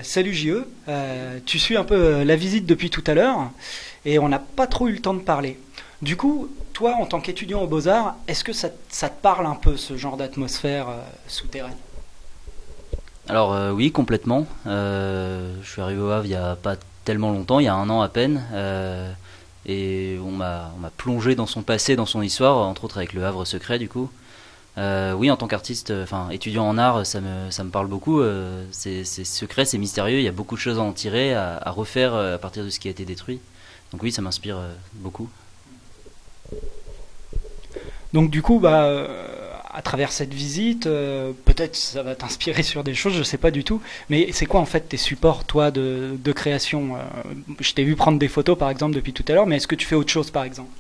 Salut JE. Tu suis un peu la visite depuis tout à l'heure et on n'a pas trop eu le temps de parler. Du coup, toi, en tant qu'étudiant aux Beaux-Arts, est-ce que ça te parle un peu ce genre d'atmosphère souterraine? Alors oui, complètement. Je suis arrivé au Havre il y a pas tellement longtemps, il y a un an à peine, et on m'a plongé dans son passé, dans son histoire, entre autres avec le Havre secret du coup. Oui, en tant qu'artiste, enfin étudiant en art, ça me parle beaucoup. C'est secret, c'est mystérieux. Il y a beaucoup de choses à en tirer, à refaire à partir de ce qui a été détruit. Donc oui, ça m'inspire beaucoup. Donc du coup, à travers cette visite, peut-être ça va t'inspirer sur des choses, je sais pas du tout. Mais c'est quoi en fait tes supports, toi, de création? Je t'ai vu prendre des photos, par exemple, depuis tout à l'heure, mais est-ce que tu fais autre chose, par exemple?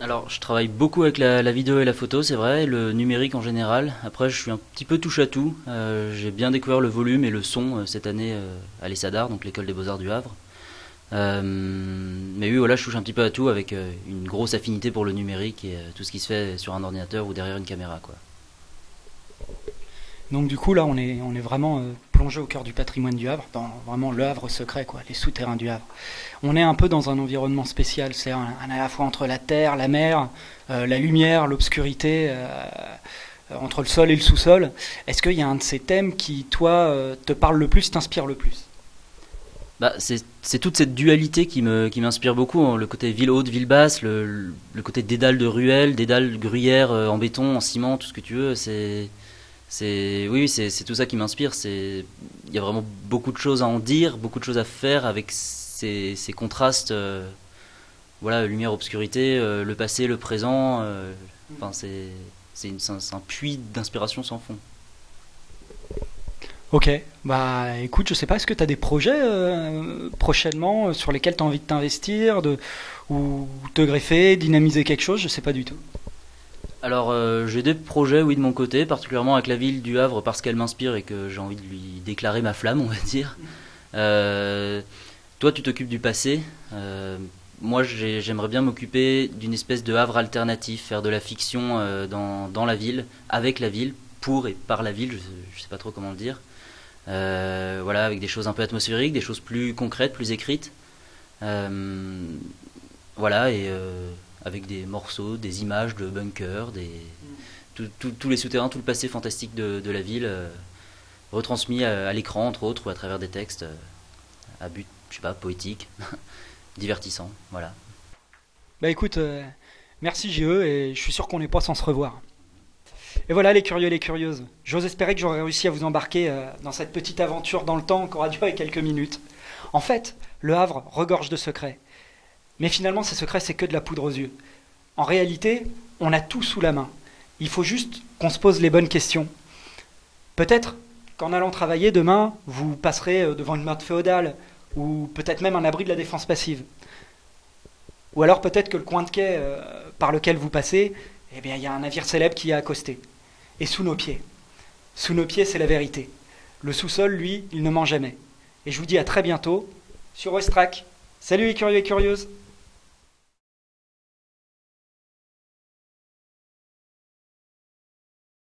Alors, je travaille beaucoup avec la vidéo et la photo, c'est vrai, et le numérique en général. Après, je suis un petit peu touche à tout. J'ai bien découvert le volume et le son cette année à l'ESADAR, donc l'école des beaux-arts du Havre. Mais oui, voilà, je touche un petit peu à tout avec une grosse affinité pour le numérique et tout ce qui se fait sur un ordinateur ou derrière une caméra, quoi. Donc du coup, là, on est vraiment plongé au cœur du patrimoine du Havre, dans vraiment le Havre secret, quoi, les souterrains du Havre. On est un peu dans un environnement spécial, c'est à la fois entre la terre, la mer, la lumière, l'obscurité, entre le sol et le sous-sol. Est-ce qu'il y a un de ces thèmes qui, toi, te parle le plus, t'inspire le plus? Bah, c'est toute cette dualité qui m'inspire beaucoup, hein. Le côté ville haute, ville basse, le côté dédale de ruelles, dédale gruyère en béton, en ciment, tout ce que tu veux. Oui, c'est tout ça qui m'inspire. Il y a vraiment beaucoup de choses à en dire, beaucoup de choses à faire avec ces contrastes. Voilà, lumière, obscurité, le passé, le présent. Enfin, c'est un puits d'inspiration sans fond. Ok, bah écoute, je sais pas, est-ce que tu as des projets prochainement sur lesquels tu as envie de t'investir, ou te greffer, dynamiser quelque chose, je sais pas du tout. Alors, j'ai des projets, oui, de mon côté, particulièrement avec la ville du Havre parce qu'elle m'inspire et que j'ai envie de lui déclarer ma flamme, on va dire. Euh, Toi, tu t'occupes du passé. Moi, j'aimerais bien m'occuper d'une espèce de Havre alternatif, faire de la fiction dans la ville, avec la ville, pour et par la ville, je sais pas trop comment le dire. Voilà, avec des choses un peu atmosphériques, des choses plus concrètes, plus écrites. Euh, voilà, et avec des morceaux, des images de bunkers, tous les souterrains, tout le passé fantastique de la ville, retransmis à l'écran, entre autres, ou à travers des textes à but, je sais pas, poétique, divertissant, voilà. Bah écoute, merci JE, et je suis sûr qu'on n'est pas sans se revoir. Et voilà les curieux et les curieuses, j'ose espérer que j'aurai réussi à vous embarquer dans cette petite aventure dans le temps qui aura duré quelques minutes. En fait, le Havre regorge de secrets. Mais finalement, ces secrets, c'est que de la poudre aux yeux. En réalité, on a tout sous la main. Il faut juste qu'on se pose les bonnes questions. Peut-être qu'en allant travailler demain, vous passerez devant une meurtre féodale, ou peut-être même un abri de la défense passive. Ou alors peut-être que le coin de quai par lequel vous passez, eh bien, il y a un navire célèbre qui a accosté. Et sous nos pieds, c'est la vérité. Le sous-sol, lui, il ne ment jamais. Et je vous dis à très bientôt sur Westrack. Salut les curieux et curieuses!